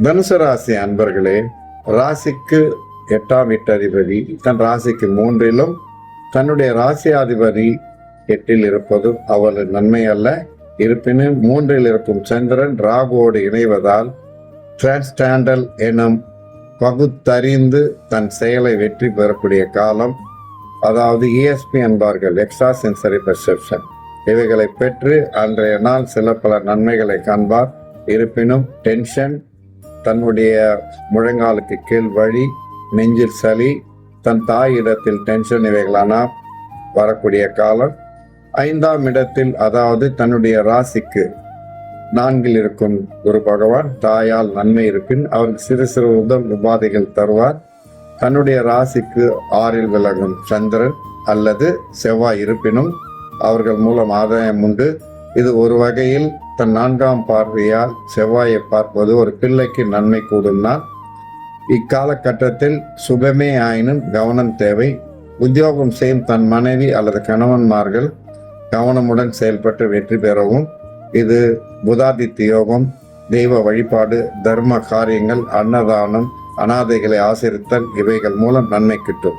தனுசு ராசி அன்பர்களே, ராசிக்கு 8ஆம் வீட்டதிபதி தன் ராசிக்கு 3லும் தன்னுடைய ராசியாதிபதி 8ல் இருப்பது அவ்வளவு நன்மை அல்ல. இருப்பினும் 3ல் இருக்கும் சந்திரன் ராகுவோடு இணைவதால் டிரான்ஸ்டாண்டல் எனும் பகுத்தறிந்து தன் செயலை வெற்றி பெறக்கூடிய காலம், அதாவது ESP என்பார்கள், எக்ஸ்ட்ரா சென்சரி பெர்செப்ஷன், இவைகளை பெற்று அன்றைய நாள் சில பல நன்மைகளை காண்பார். இருப்பினும் டென்ஷன், தன்னுடைய முழங்காலுக்கு கீழ் வலி, நெஞ்சில் சளி, தன் தாய் இடத்தில் டென்ஷன், இவைகளான வரக்கூடிய காலம். 5ஆம் இடத்தில், அதாவது தன்னுடைய ராசிக்கு 4ல் இருக்கும் குரு பகவான் தாயால் நன்மை இருப்பின் அவருக்கு சிறு சிறு உடல் உபாதைகள் தருவார். தன்னுடைய ராசிக்கு 6ல் விலகும் சந்திரன் அல்லது செவ்வாய் இருப்பினும் அவர்கள் மூலம் ஆதாயம் உண்டு. இது ஒரு வகையில் தன் 4ஆம் பார்வையால் செவ்வாயை பார்ப்பது ஒரு பிள்ளைக்கு நன்மை கூடும்னால், இக்காலகட்டத்தில் சுபமே ஆயினும் கவனம் தேவை. உத்தியோகம் செய்யும் தன் மனைவி அல்லது கணவன்மார்கள் கவனமுடன் செயல்பட்டு வெற்றி பெறவும். இது புதாதித்ய யோகம், தெய்வ வழிபாடு, தர்ம காரியங்கள், அன்னதானம், அனாதைகளை ஆசரித்தல், இவைகள் மூலம் நன்மை கிட்டும்.